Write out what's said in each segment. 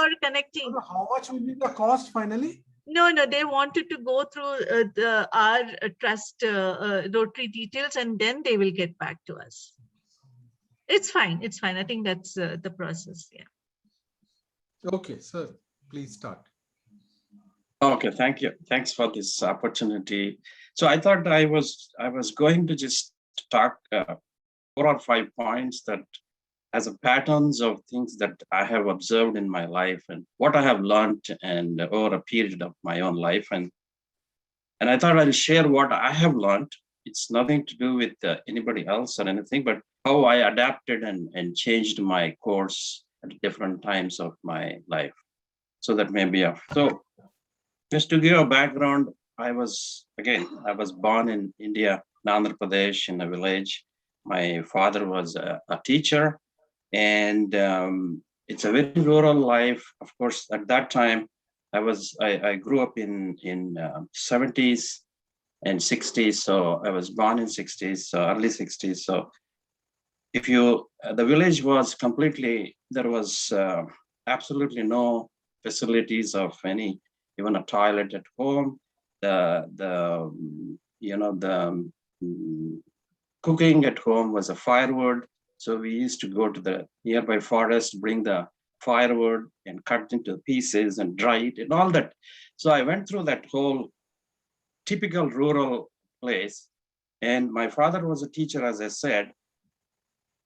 for connecting. How much will be the cost finally? No, they wanted to go through our trust Rotary details, and then they will get back to us. It's fine. It's fine. I think that's the process. Yeah. Okay, sir, please start. Okay, thank you. Thanks for this opportunity. So I thought I was going to just talk 4 or 5 points that as a patterns of things that I have observed in my life and what I have learned and over a period of my own life. And I thought I'll share what I have learned. It's nothing to do with anybody else or anything, but how I adapted and changed my course at different times of my life. So that may be so just to give a background, I was born in India, Andhra Pradesh, in a village. My father was a teacher, and it's a very rural life. Of course, at that time, I grew up in 70s and 60s. So I was born in 60s, so early 60s. So the village was completely, there was absolutely no facilities of any, even a toilet at home. The cooking at home was a firewood. So we used to go to the nearby forest, bring the firewood and cut into pieces and dry it and all that. So I went through that whole typical rural place. And my father was a teacher, as I said.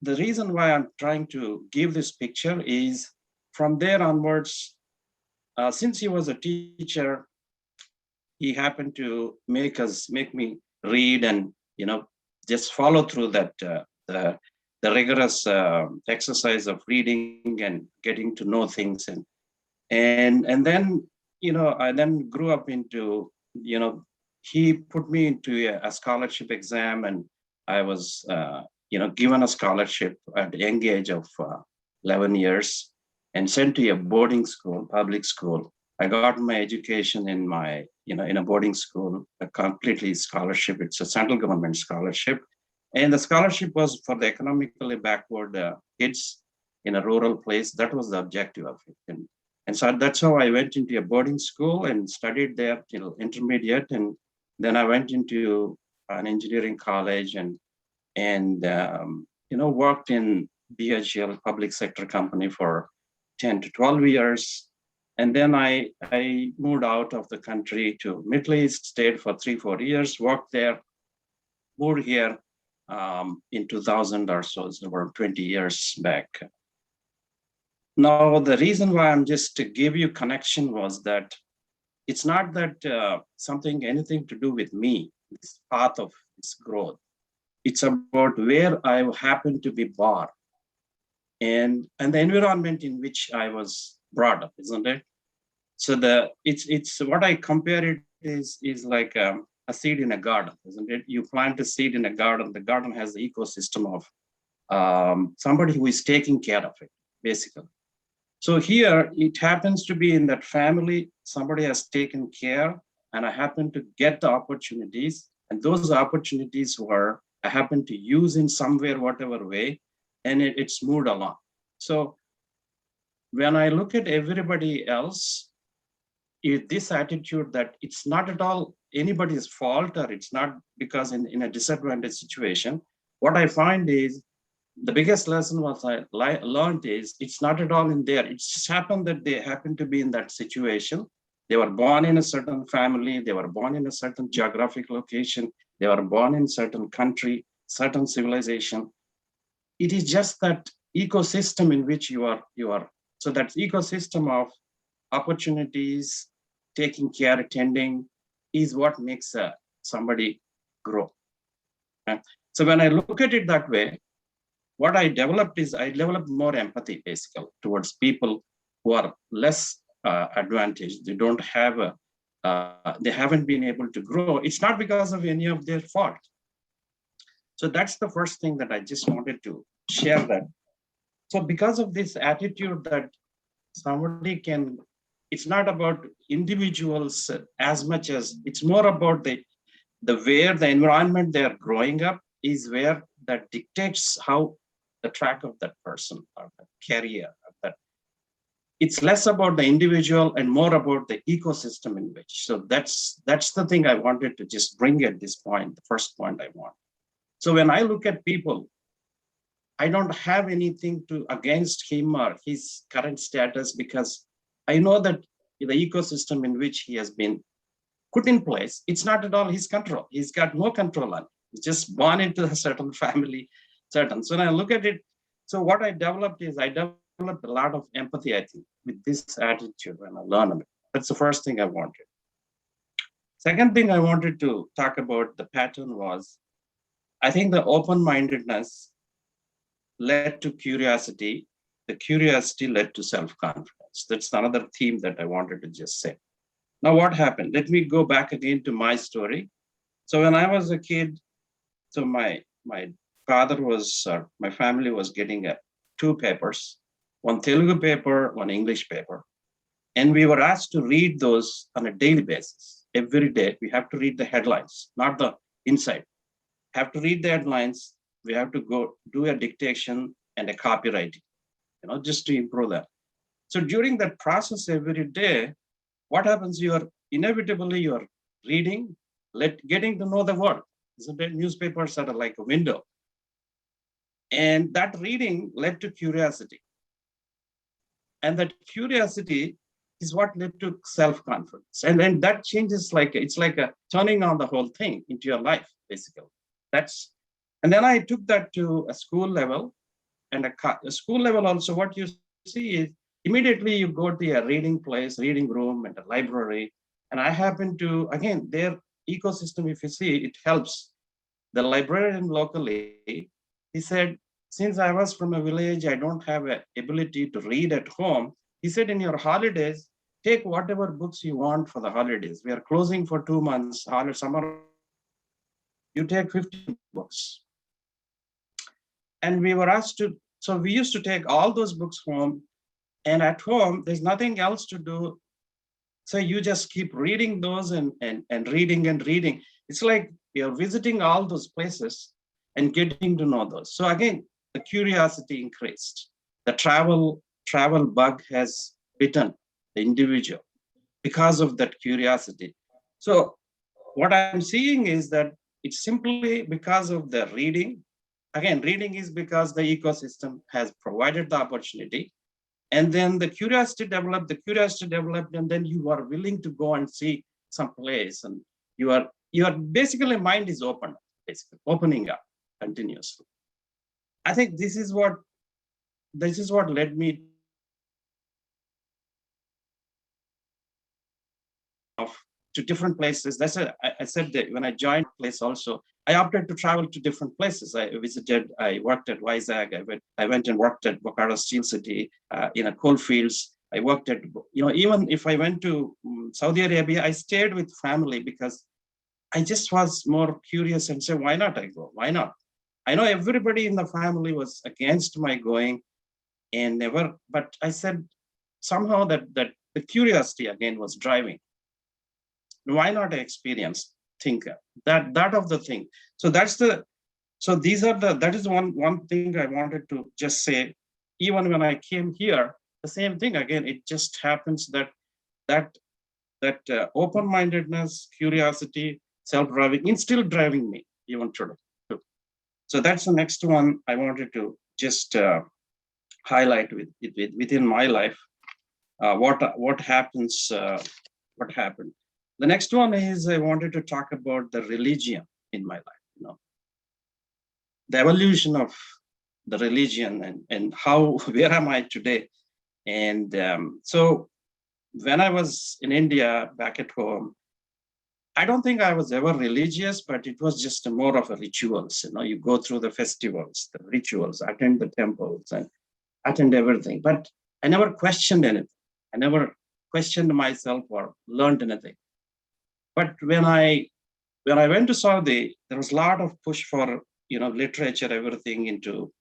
The reason why I'm trying to give this picture is from there onwards, since he was a teacher, he happened to make me read and, just follow through that, the rigorous exercise of reading and getting to know things. And then, I then grew up into, he put me into a scholarship exam, and I was, given a scholarship at the young age of 11 years and sent to a boarding school, public school. I got my education in in a boarding school, a completely scholarship. It's a central government scholarship. And the scholarship was for the economically backward kids in a rural place. That was the objective of it. And so that's how I went into a boarding school and studied there till intermediate. And then I went into an engineering college and worked in BHL, public sector company, for 10 to 12 years. And then I moved out of the country to Middle East, stayed for 3-4 years, worked there, moved here in 2000 or so, it's about 20 years back. Now, the reason why I'm just to give you connection was that it's not that anything to do with me, this path of this growth. It's about where I happen to be born and the environment in which I was brought up, isn't it? So it's what I compare it is like a seed in a garden, isn't it? You plant a seed in a garden. The garden has the ecosystem of somebody who is taking care of it, basically. So here it happens to be in that family, somebody has taken care, and I happen to get the opportunities, and those opportunities were I happen to use in somewhere, whatever way, and it's moved along. So when I look at everybody else, this attitude that it's not at all anybody's fault, or it's not because in a disadvantaged situation, what I find is the biggest lesson was I learned is it's not at all in there. It just happened that they happen to be in that situation. They were born in a certain family. They were born in a certain geographic location. They were born in certain country, certain civilization. It is just that ecosystem in which you are. So that ecosystem of opportunities, taking care, attending, is what makes somebody grow. Okay? So when I look at it that way, what I developed is I developed more empathy, basically, towards people who are less advantaged. They don't have they haven't been able to grow. It's not because of any of their fault. So that's the first thing that I just wanted to share that. So because of this attitude that somebody can, it's not about individuals as much as it's more about the where the environment they're growing up is where that dictates how the track of that person or the career of that. it's less about the individual and more about the ecosystem in which. So that's the thing I wanted to just bring at this point, the first point I want. So when I look at people, I don't have anything to against him or his current status, because I know that the ecosystem in which he has been put in place, it's not at all his control. He's got no control on it. He's just born into a certain family, certain. So when I look at it, so what I developed is I developed a lot of empathy, I think, with this attitude when I learned it. That's the first thing I wanted. Second thing I wanted to talk about the pattern was, I think the open-mindedness led to curiosity. The curiosity led to self-confidence. That's another theme that I wanted to just say. Now, what happened? Let me go back again to my story. So when I was a kid, so my father was, my family was getting two papers, one Telugu paper, one English paper. And we were asked to read those on a daily basis. Every day, we have to read the headlines, not the inside. Have to read the headlines. We have to go do a dictation and a copywriting, just to improve that. So during that process every day, what happens? You are inevitably reading, getting to know the world. Isn't it? Newspapers are like a window. And that reading led to curiosity. And that curiosity is what led to self-confidence. And then that changes, it's like a turning on the whole thing into your life, basically. And then I took that to a school level, and a school level also, what you see is immediately you go to a reading place, reading room, and a library. And I happen to, again, their ecosystem, if you see, it helps. The librarian locally, he said, since I was from a village, I don't have an ability to read at home. He said, in your holidays, take whatever books you want for the holidays. We are closing for 2 months, summer. You take 50 books. And we were asked to, so we used to take all those books home, and at home, there's nothing else to do. So you just keep reading those and reading and reading. It's like you're visiting all those places and getting to know those. So again, the curiosity increased. The travel bug has bitten the individual because of that curiosity. So what I'm seeing is that it's simply because of the reading. Again, reading is because the ecosystem has provided the opportunity. And then the curiosity developed, and then you are willing to go and see some place, and your basically mind is open, basically opening up continuously. I think this is what led me to different places. That's I said that when I joined place also, I opted to travel to different places. I worked at Vizag. I went and worked at Bokaro Steel City in a coal fields. I worked at, even if I went to Saudi Arabia, I stayed with family because I just was more curious and said, why not I go? Why not? I know everybody in the family was against my going and never, but I said somehow that the curiosity again was driving. Why not experience, think that of the thing. So that is one thing I wanted to just say. Even when I came here, the same thing again, it just happens that open-mindedness, curiosity, self-driving, it's still driving me even today. So that's the next one I wanted to just highlight within my life. What happens, what happened. The next one is I wanted to talk about the religion in my life, the evolution of the religion and how, where am I today? And so when I was in India, back at home, I don't think I was ever religious, but it was just more of a rituals. You go through the festivals, the rituals, attend the temples and attend everything. But I never questioned anything. I never questioned myself or learned anything. But when I went to Saudi, there was a lot of push for literature, everything into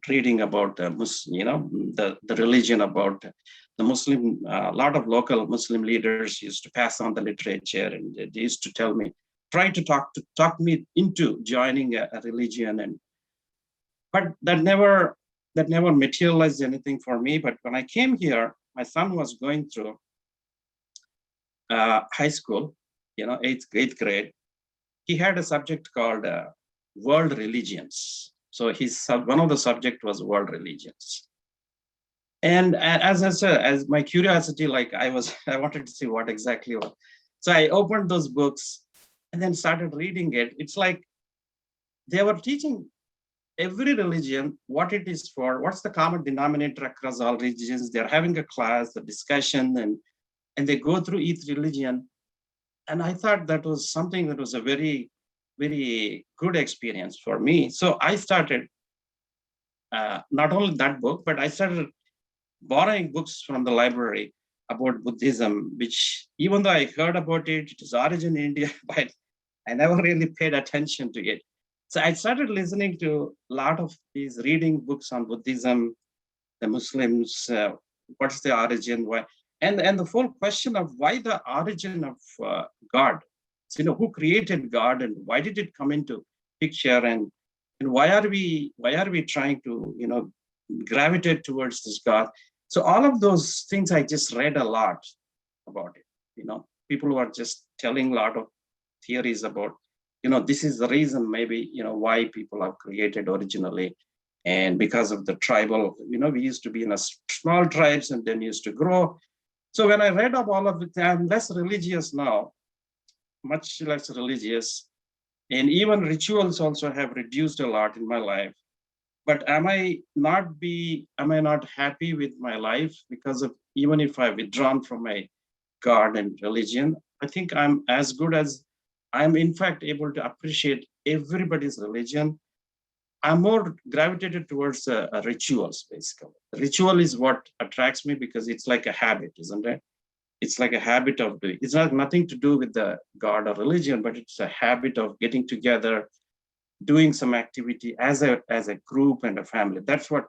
reading about the religion, about the Muslim. A lot of local Muslim leaders used to pass on the literature, and they used to tell me, try to talk me into joining a religion, but that never materialized anything for me. But when I came here, my son was going through high school, eighth grade, he had a subject called world religions. So one of the subject was world religions. And as I said, as my curiosity, like I wanted to see what exactly was. So I opened those books and then started reading it. It's like they were teaching every religion, what it is for, what's the common denominator across all religions. They're having a class, a discussion, and they go through each religion. And I thought that was something that was a very, very good experience for me. So I started not only that book, but I started borrowing books from the library about Buddhism, which even though I heard about it, its origin in India, but I never really paid attention to it. So I started listening to a lot of these reading books on Buddhism, the Muslims, what's the origin, why, and the full question of why the origin of God. So, who created God and why did it come into picture, and why are we trying to gravitate towards this God? So all of those things I just read a lot about it. People who are just telling a lot of theories about, this is the reason maybe, why people are created originally. And because of the tribal, we used to be in a small tribes and then used to grow. So when I read of all of it, I'm less religious now, much less religious. And even rituals also have reduced a lot in my life. But am I not happy with my life because of, even if I've withdrawn from my God and religion, I think I'm as good as I'm in fact able to appreciate everybody's religion. I'm more gravitated towards rituals, basically. Ritual is what attracts me because it's like a habit, isn't it? It's like a habit of doing. It's nothing to do with the God or religion, but it's a habit of getting together, doing some activity as a group and a family. That's what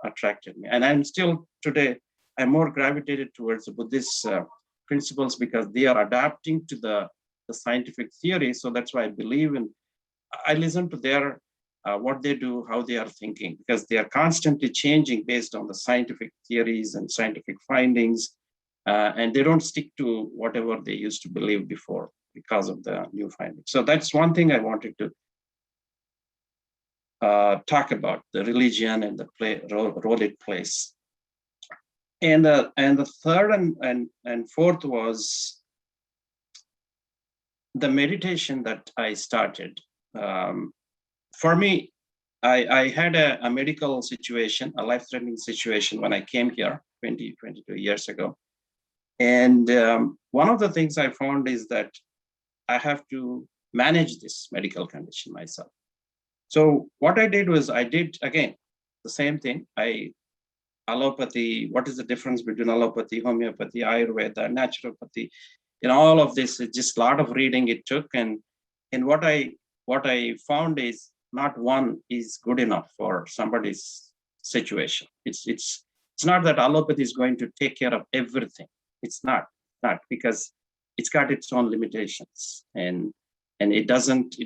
attracted me. And I'm still today, I'm more gravitated towards the Buddhist principles because they are adapting to the scientific theory. So that's why I believe in, I listen to their, what they do, how they are thinking, because they are constantly changing based on the scientific theories and scientific findings. And they don't stick to whatever they used to believe before because of the new findings. So that's one thing I wanted to talk about, the religion and the role it plays. And the third and fourth was the meditation that I started. For me, I had a medical situation, a life-threatening situation when I came here 22 years ago. And one of the things I found is that I have to manage this medical condition myself. So what I did was, again, the same thing. Allopathy, what is the difference between allopathy, homeopathy, Ayurveda, naturopathy? All of this is just a lot of reading it took. And what I found is not one is good enough for somebody's situation. It's not that allopathy is going to take care of everything. It's not because it's got its own limitations, and it doesn't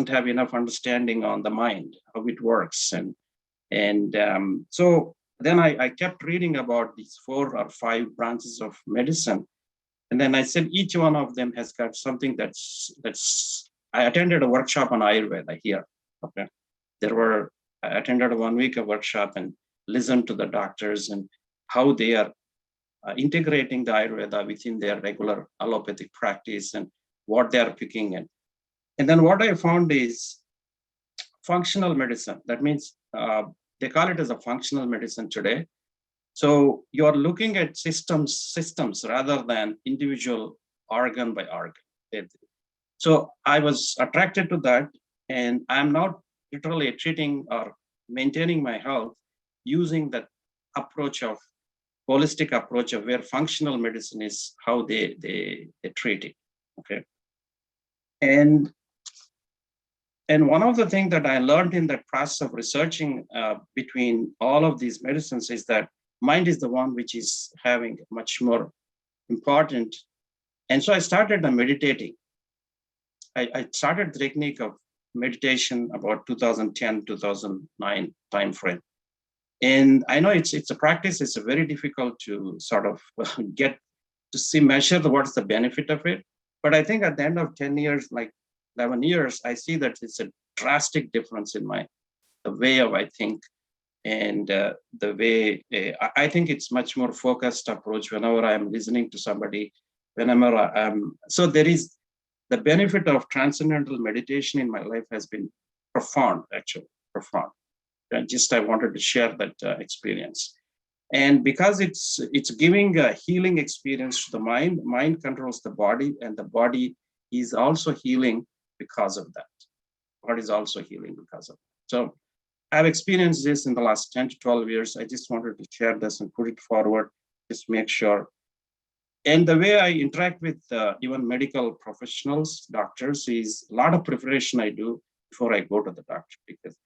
have enough understanding on the mind, how it works. And so then I kept reading about these 4 or 5 branches of medicine. And then I said, each one of them has got something that's, I attended a workshop on Ayurveda here. Okay. I attended 1 week of workshop and listened to the doctors and how they are integrating the Ayurveda within their regular allopathic practice and what they are picking. And then what I found is functional medicine. That means they call it as a functional medicine today. So you're looking at systems rather than individual organ by organ. So I was attracted to that, and I'm now literally treating or maintaining my health using that approach of holistic approach of where functional medicine is how they treat it. Okay. And one of the things that I learned in the process of researching between all of these medicines is that mind is the one which is having much more important. And so I started meditating. I started the technique of meditation about 2010, 2009 timeframe. And I know it's a practice. It's a very difficult to sort of get to see, measure what's the benefit of it. But I think at the end of 10 years, like 11 years, I see that it's a drastic difference in the way of I think, and the way I think it's much more focused approach whenever I'm listening to somebody, whenever I'm, so there is the benefit of transcendental meditation in my life has been profound, actually, profound. And just I wanted to share that experience. And because it's giving a healing experience to the mind, mind controls the body, and the body is also healing because of that. Body is also healing because of it. So I've experienced this in the last 10 to 12 years. I just wanted to share this and put it forward, just make sure. And the way I interact with even medical professionals, doctors, is a lot of preparation I do before I go to the doctor, because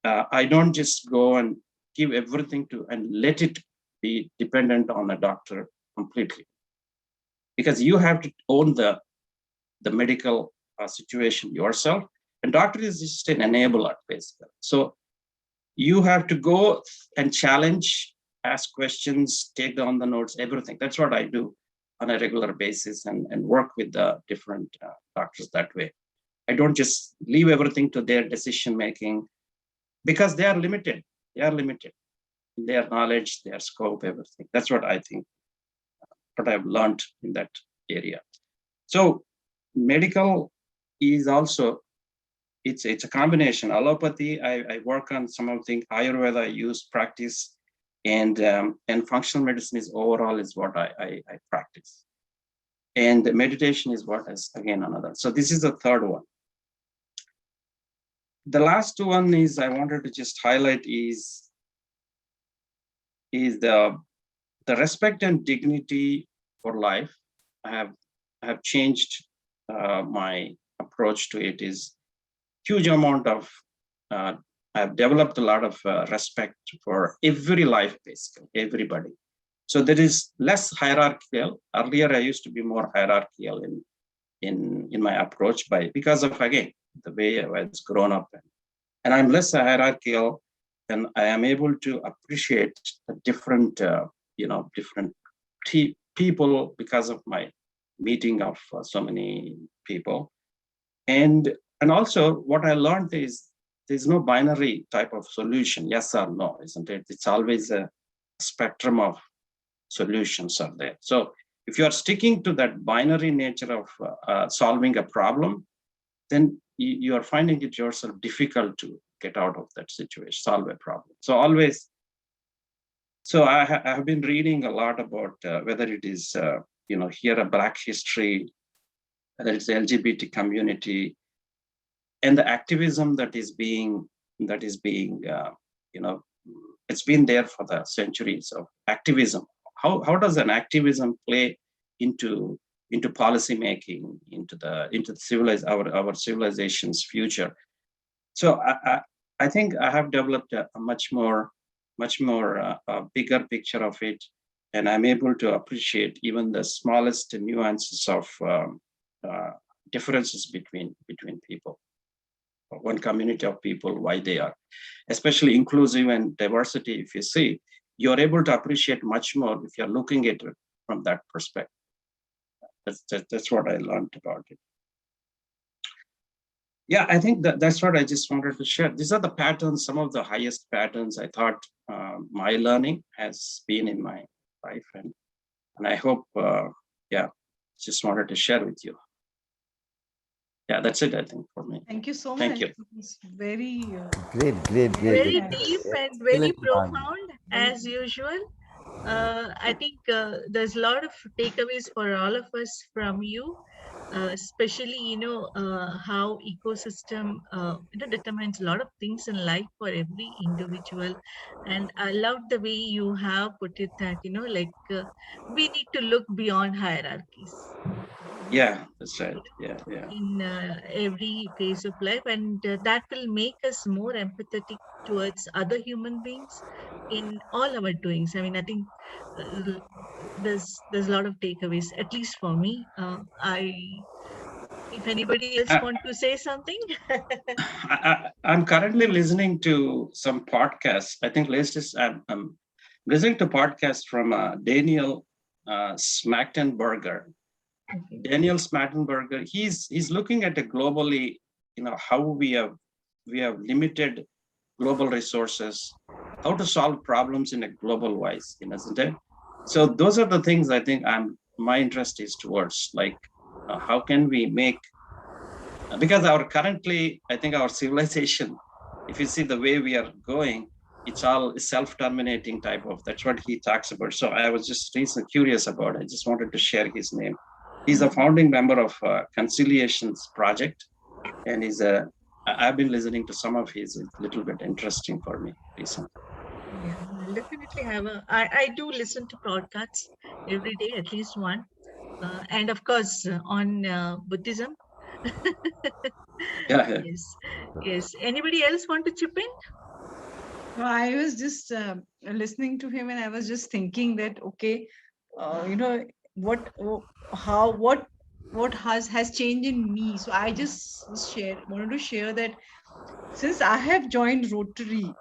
I don't just go and give everything to and let it be dependent on a doctor completely, because you have to own the medical situation yourself, and doctor is just an enabler basically. So you have to go and challenge, ask questions, take down the notes, everything. That's what I do on a regular basis, and work with the different doctors that way. I don't just leave everything to their decision making, because they are limited. They are limited in their knowledge, their scope, everything. That's what I think, what I've learned in that area. So medical is also, it's a combination. Allopathy, I work on some of the Ayurveda, I use practice, and functional medicine is overall is what I practice. And meditation is what is again another. So this is the third one. The last one is I wanted to just highlight is the respect and dignity for life. I have changed my approach to it. Is huge amount of I've developed a lot of respect for every life, basically everybody. So there is less hierarchical. Earlier, I used to be more hierarchical in my approach because of again the way I was grown up, and I'm less hierarchical, and I am able to appreciate the different different people because of my meeting of so many people, and also what I learned is there's no binary type of solution, yes or no, isn't it? It's always a spectrum of solutions are there. So if you are sticking to that binary nature of solving a problem, then you are finding it yourself difficult to get out of that situation, solve a problem. So always, so I have been reading a lot about whether it is, here a Black history, whether it's the LGBT community, and the activism that is being, it's been there for the centuries of activism. How does an activism play into policy making, into our civilization's future? So I think I have developed a much more bigger picture of it, and I'm able to appreciate even the smallest nuances of differences between people, one community of people, why they are, especially inclusive and diversity. If you see, you're able to appreciate much more if you're looking at it from that perspective. That's what I learned about it. Yeah, I think that's what I just wanted to share. These are the patterns, some of the highest patterns I thought my learning has been in my life, and I hope, just wanted to share with you. Yeah, that's it, I think, for me. Thank you so much. Thank you. It's very Great. Very Yeah. deep and very Excellent plan. profound as usual. I think there's a lot of takeaways for all of us from you, especially how ecosystem determines a lot of things in life for every individual. And I love the way you have put it that we need to look beyond hierarchies. Yeah, that's right. Yeah. In every phase of life, and that will make us more empathetic towards other human beings in all our doings. I mean, I think there's a lot of takeaways, at least for me. I If anybody else I, want to say something. I'm currently listening to some podcasts. I think latest I'm listening to podcasts from Daniel Smachtenberger. Okay. Daniel Smachtenberger. He's looking at it globally. How we have limited global resources, how to solve problems in a global wise, isn't it? So those are the things I think my interest is towards, like how can we make, because I think our civilization, if you see the way we are going, it's all self-terminating type of, that's what he talks about. So I was just recently curious about it. I just wanted to share his name. He's a founding member of Conciliations Project, and I've been listening to some of his, it's a little bit interesting for me recently. Yeah, I'll definitely have I do listen to podcasts every day, at least one. And of course, on Buddhism. Yeah, yeah. Yes. Yes. Anybody else want to chip in? No, I was just listening to him, and I was just thinking that okay, what, how, what has changed in me. So I just wanted to share that since I have joined Rotary,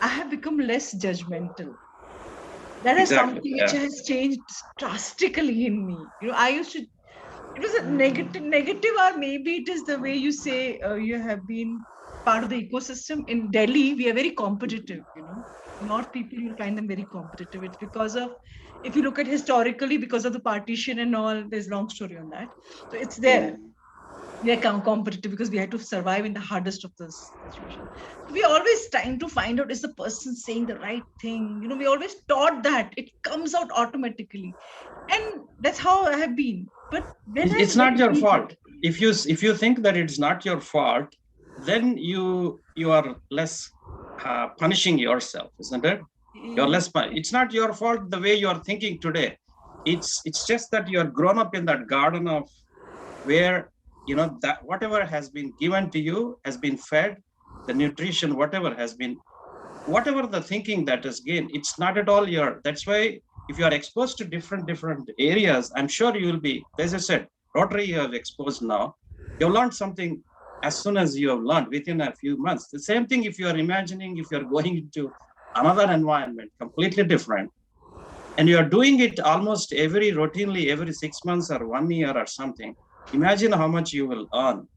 I have become less judgmental. That is Exactly. something which Yeah. has changed drastically in me. I used to, it was a negative, or maybe it is the way you say you have been part of the ecosystem. In Delhi, we are very competitive. North people, you'll find them very competitive. It's because of, if you look at historically, because of the partition and all, there's long story on that. So it's there. We are competitive because we had to survive in the hardest of this situation. So we are always trying to find out, is the person saying the right thing. We always taught that it comes out automatically, and that's how I have been. But when I It's not went your deeper, fault. If you think that it's not your fault, then you are less punishing yourself, isn't it? You're eh, less. It's not your fault the way you are thinking today. It's just that you are grown up in that garden of where that whatever has been given to you has been fed, the nutrition, whatever the thinking that is gained, it's not at all your. That's why if you are exposed to different areas, I'm sure you will be, as I said, Rotary you have exposed now, you've learned something as soon as you have learned within a few months. The same thing if you are imagining, if you're going into another environment completely different, and you are doing it almost routinely every 6 months or 1 year or something, imagine how much you will earn.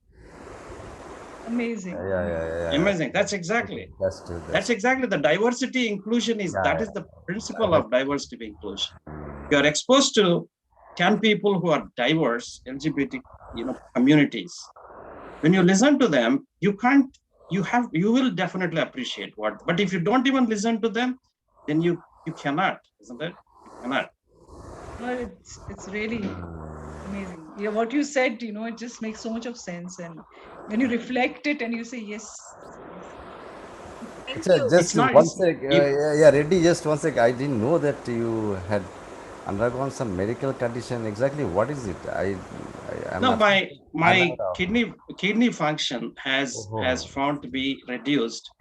amazing, Yeah. Amazing. That's exactly. That's true. That's exactly the diversity inclusion is. Yeah, That is the principle of diversity inclusion. You are exposed to 10 people who are diverse LGBT, communities. When you listen to them, you will definitely appreciate what. But if you don't even listen to them, then you cannot, isn't it? You cannot. well, it's really amazing. Yeah, what you said, it just makes so much of sense. And when you reflect it and you say yes, yes. Thank So you. It's just not. one It's sec. if Yeah, Reddy, just one sec. I didn't know that you had undergone some medical condition. Exactly what is it? I'm no, not. my Unaware of. kidney function has Oh, found to be reduced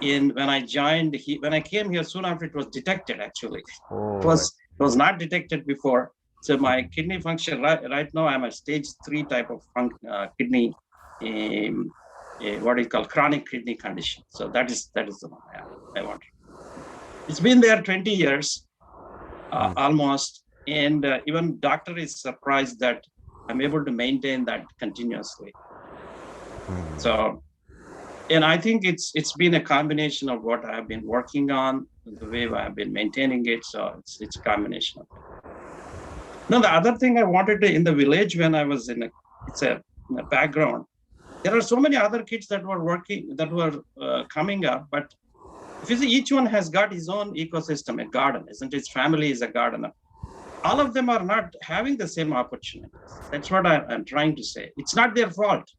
in when I joined when I came here soon after it was detected. Actually, it oh, was it was not detected before. So my kidney function right now I'm a stage 3 type of kidney, what do you call, chronic kidney condition. So that is the one I want. It's been there 20 years almost, and even doctor is surprised that I'm able to maintain that continuously. So, and I think it's been a combination of what I've been working on, the way I've been maintaining it. So it's a combination of it. Now, the other thing I wanted to, in the village when I was in a background, there are so many other kids that were working, that were coming up. But if you see, each one has got his own ecosystem, a garden, isn't it? His family is a gardener. All of them are not having the same opportunities. That's what I'm trying to say. It's not their fault.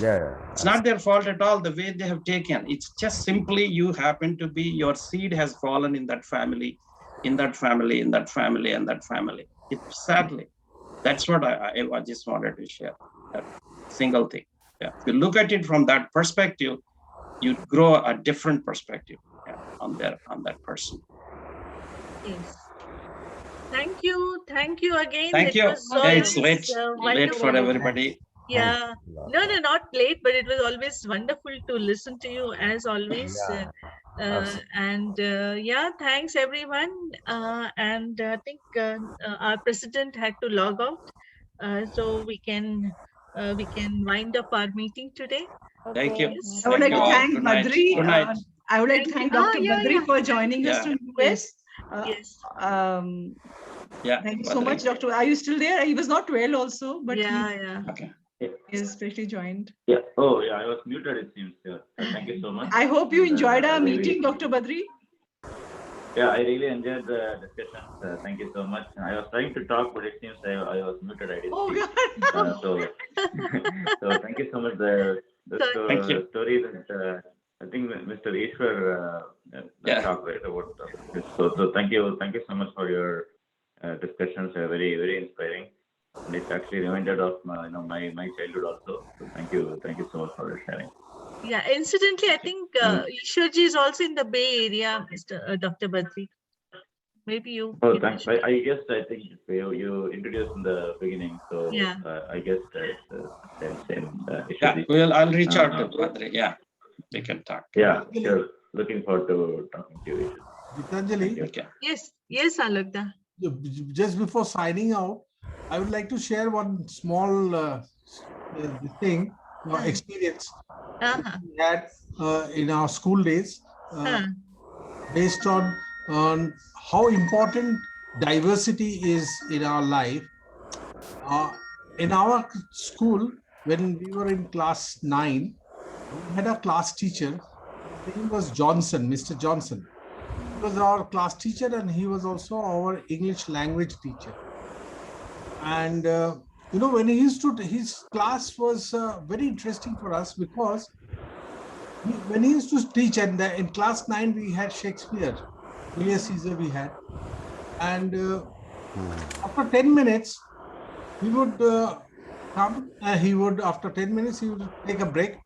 yeah. It's not their fault at all, the way they have taken. It's just simply you happen to be, your seed has fallen in that family, in that family, in that family, and that family. It's sadly, that's what I just wanted to share. That single thing. Yeah. If you look at it from that perspective, you grow a different perspective on that person. Yes. Thank you. Thank you again. Thank It you. was Yeah, it's always late, late for wonderful. everybody. Yeah. Thanks a lot. No, not late, but it was always wonderful to listen to you as always. Yeah, absolutely. Yeah, thanks everyone. I think our president had to log out, so we can wind up our meeting today. Thank you. Yes. I would Thank like you to all. thank Good night. Badri. Good night. I would like to Thank you. thank Dr. Yeah, Badri yeah. for joining us Yeah. from Yes. US. Uh, Yes. um, Yeah. thank you so Badri. much, Doctor. Are you still there? He was not well also, but he Yeah. Okay. is especially joined. Yeah. Oh, yeah. I was muted, it seems. Yeah. Thank you so much. I hope you enjoyed our really- meeting, Dr. Badri. Yeah, I really enjoyed the discussion. Thank you so much. I was trying to talk, but it seems I was muted. I didn't Oh, see. God. So thank you so much. The Thank you. story that I think Mr. Eswar Yeah. talked right about this. So thank you so much for your discussions. Very inspiring. And it's actually reminded of my childhood also. So thank you so much for sharing. Yeah. Incidentally, I think Ishwarji is also in the Bay Area, Dr. Badri. Maybe you. Oh, you thanks. should- I guess I think you introduced in the beginning, so Yeah. I guess it's same Yeah. issue. I'll reach out to Uh, Badri. Yeah. We can talk. Yeah, sure. Looking forward to talking to you. Gitanjali, Okay. Yes, Alagda. just before signing out, I would like to share one small thing, experience Uh-huh. we had in our school days, Huh. based on how important diversity is in our life. In our school, when we were in class 9, we had a class teacher. His name was Johnson, Mr. Johnson. He was our class teacher and he was also our English language teacher. And when he used to, his class was very interesting for us because when he used to teach, and in class 9 we had Shakespeare, Julius Caesar we had, and after 10 minutes he would come. He would, after 10 minutes, he would take a break,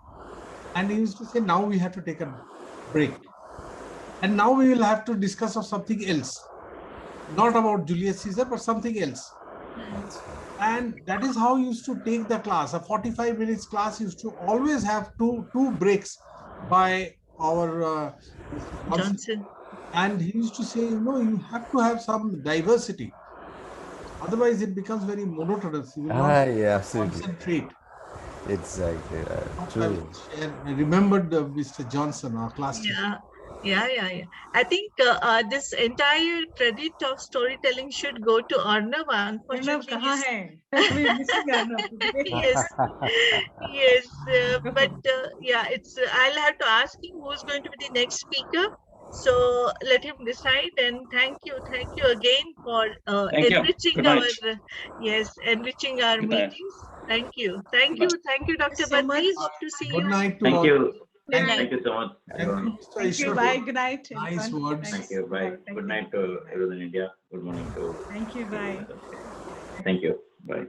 and he used to say, "Now we have to take a break, and now we will have to discuss of something else, not about Julius Caesar, but something else." And that is how he used to take the class. A 45 minutes class used to always have two breaks by our Mr. Johnson. And he used to say, you have to have some diversity. Otherwise, it becomes very monotonous. You will not Yeah, absolutely. concentrate. Exactly. True. I remembered Mr. Johnson, our class teacher. Yeah. I think this entire credit of storytelling should go to Arnav. Arnav, Unfortunately, kahan hai? We're missing Arnav today. yes. It's. I'll have to ask him who's going to be the next speaker. So let him decide. And thank you again for Thank you. enriching Good our night. enriching our Good night. meetings. Thank you, Dr. So much. Badri. Hope to see Good you. night to Thank all. you. Good night. Thank you so much, Thank you, everyone. Mr. Thank you. Ishwar. Bye. Good night. Nice everyone. words. Thank Thanks. you. Bye. Thank Good you. night to everyone in India. Good morning to. Thank you. Bye. Thank you. Bye.